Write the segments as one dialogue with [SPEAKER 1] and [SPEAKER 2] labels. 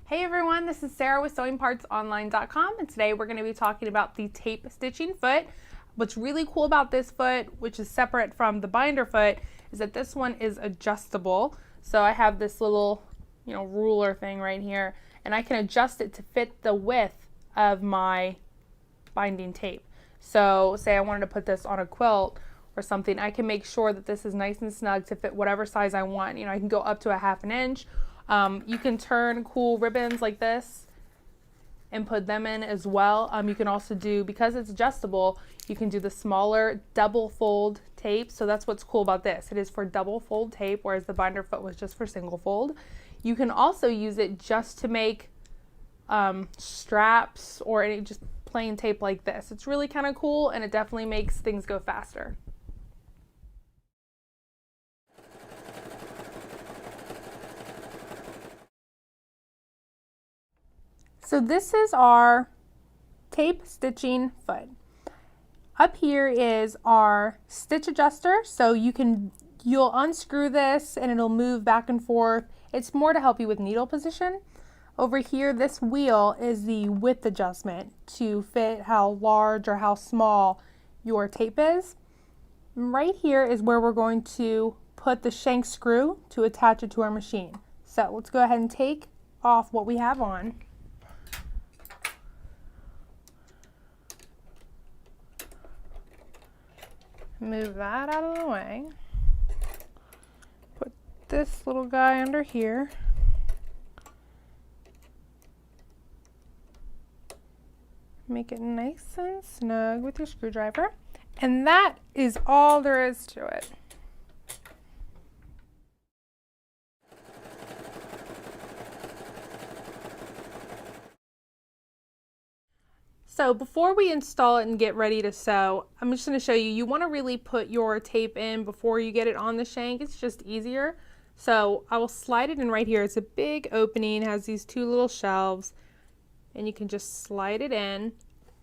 [SPEAKER 1] Hey everyone, this is Sarah with SewingPartsOnline.com, and today we're going to be talking about the tape stitching foot. What's really cool about this foot, which is separate from the binder foot, is that this one is adjustable. So I have this little, ruler thing right here, and I can adjust it to fit the width of my binding tape. So say I wanted to put this on a quilt or something, I can make sure that this is nice and snug to fit whatever size I want. I can go up to a 1/2 inch. You can turn cool ribbons like this and put them in as well. You can also do, because it's adjustable, you can do the smaller double fold tape. So that's what's cool about this. It is for double fold tape, whereas the binder foot was just for single fold. You can also use it just to make straps or any just plain tape like this. It's really kind of cool, and it definitely makes things go faster. So this is our tape stitching foot. Up here is our stitch adjuster. So you'll unscrew this and it'll move back and forth. It's more to help you with needle position. Over here, this wheel is the width adjustment to fit how large or how small your tape is. Right here is where we're going to put the shank screw to attach it to our machine. So let's go ahead and take off what we have on. Move that out of the way. Put this little guy under here. Make it nice and snug with your screwdriver. And that is all there is to it. So before we install it and get ready to sew, I'm just going to show you, you want to really put your tape in before you get it on the shank. It's just easier. So I will slide it in right here. It's a big opening, has these two little shelves, and you can just slide it in.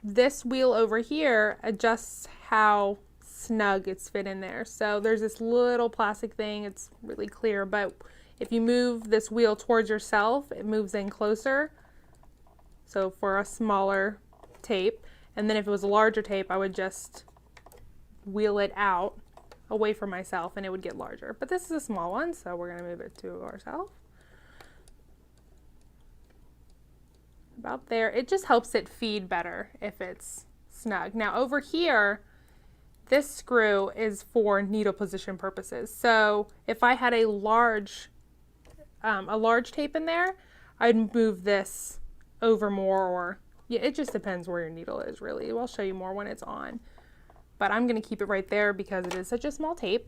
[SPEAKER 1] This wheel over here adjusts how snug it's fit in there. So there's this little plastic thing, it's really clear, but if you move this wheel towards yourself, it moves in closer. So for a smaller tape, and then if it was a larger tape, I would just wheel it out away from myself and it would get larger. But this is a small one, so we're going to move it to ourselves. About there. It just helps it feed better if it's snug. Now over here, this screw is for needle position purposes. So if I had a large tape in there, I'd move this over more, or yeah, it just depends where your needle is, really. I'll show you more when it's on. But I'm going to keep it right there because it is such a small tape.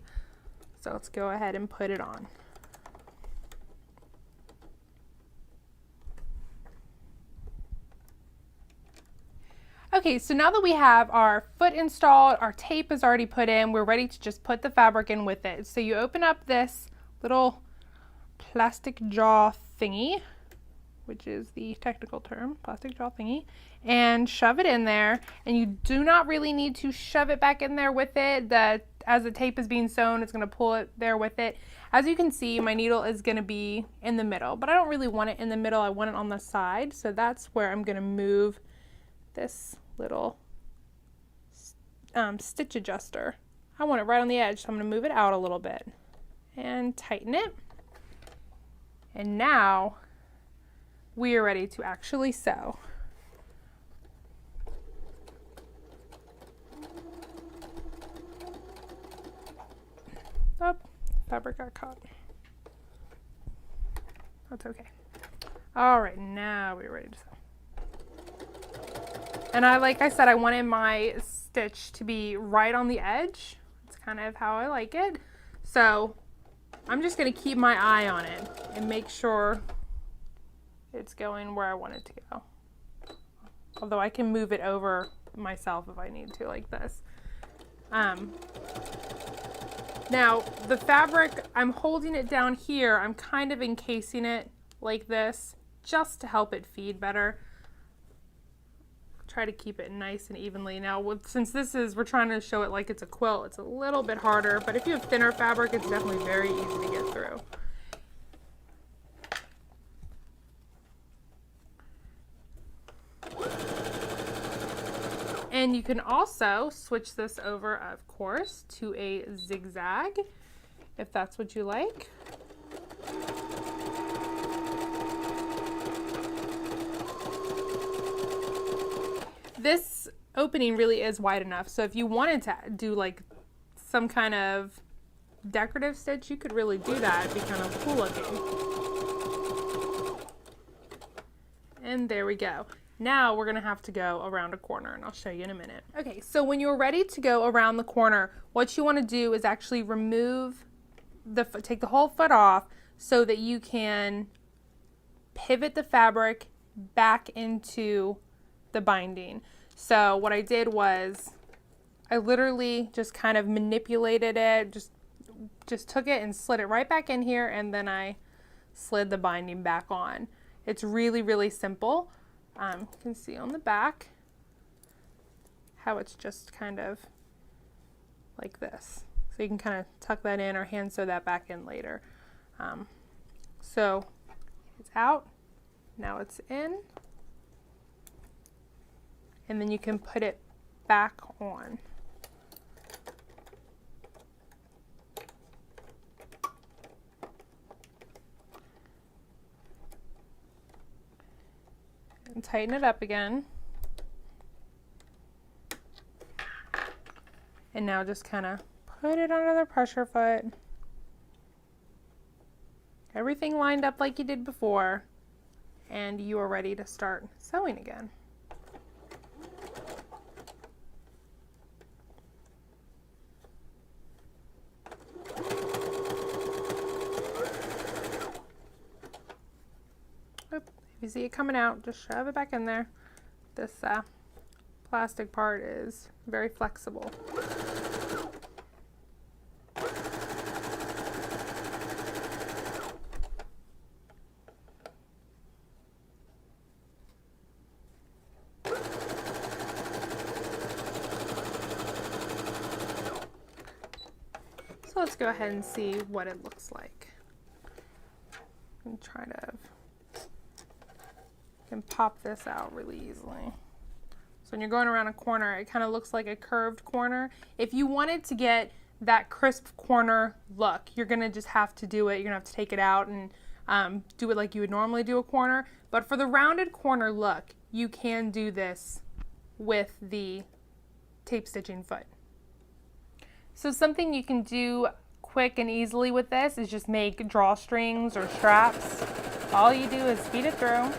[SPEAKER 1] So let's go ahead and put it on. Okay, so now that we have our foot installed, our tape is already put in, we're ready to just put the fabric in with it. So you open up this little plastic jaw thingy, which is the technical term, plastic jaw thingy, and shove it in there. And you do not really need to shove it back in there with it. As the tape is being sewn, it's going to pull it there with it. As you can see, my needle is going to be in the middle, but I don't really want it in the middle. I want it on the side. So that's where I'm going to move this little stitch adjuster. I want it right on the edge, so I'm going to move it out a little bit and tighten it. And now we are ready to actually sew. Oh, fabric got caught. That's okay. All right, now we're ready to sew. And like I said, I wanted my stitch to be right on the edge. It's kind of how I like it. So I'm just going to keep my eye on it and make sure it's going where I want it to go. Although I can move it over myself if I need to, like this. Now the fabric, I'm holding it down here. I'm kind of encasing it like this just to help it feed better. Try to keep it nice and evenly. Now since we're trying to show it like it's a quilt, it's a little bit harder, but if you have thinner fabric, it's definitely very easy to get through. And you can also switch this over, of course, to a zigzag, if that's what you like. This opening really is wide enough, so if you wanted to do like some kind of decorative stitch, you could really do that. It'd be kind of cool looking. And there we go. Now we're gonna have to go around a corner, and I'll show you in a minute. Okay, so when you're ready to go around the corner, what you wanna do is actually remove take the whole foot off so that you can pivot the fabric back into the binding. So what I did was I literally just kind of manipulated it, just took it and slid it right back in here, and then I slid the binding back on. It's really, really simple. You can see on the back how it's just kind of like this. So you can kind of tuck that in or hand sew that back in later. So it's out, now it's in, and then you can put it back on. And tighten it up again. And now just kind of put it under the pressure foot. Everything lined up like you did before, and you are ready to start sewing again. If you see it coming out, just shove it back in there. This plastic part is very flexible. So let's go ahead and see what it looks like. And try to can pop this out really easily. So when you're going around a corner, it kind of looks like a curved corner. If you wanted to get that crisp corner look, you're gonna just have to do it. You're gonna have to take it out and do it like you would normally do a corner. But for the rounded corner look, you can do this with the tape stitching foot. So something you can do quick and easily with this is just make drawstrings or straps. All you do is feed it through,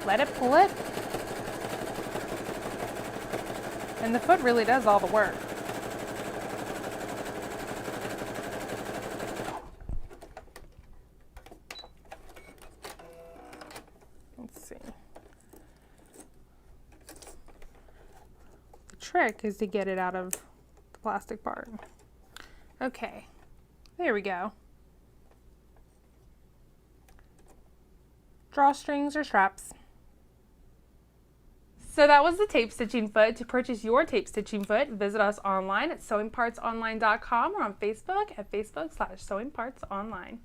[SPEAKER 1] let it pull it, and the foot really does all the work. Let's see. The trick is to get it out of the plastic part. Okay, there we go. Drawstrings or straps. So that was the tape stitching foot. To purchase your tape stitching foot, visit us online at sewingpartsonline.com or on Facebook at Facebook/sewingpartsonline.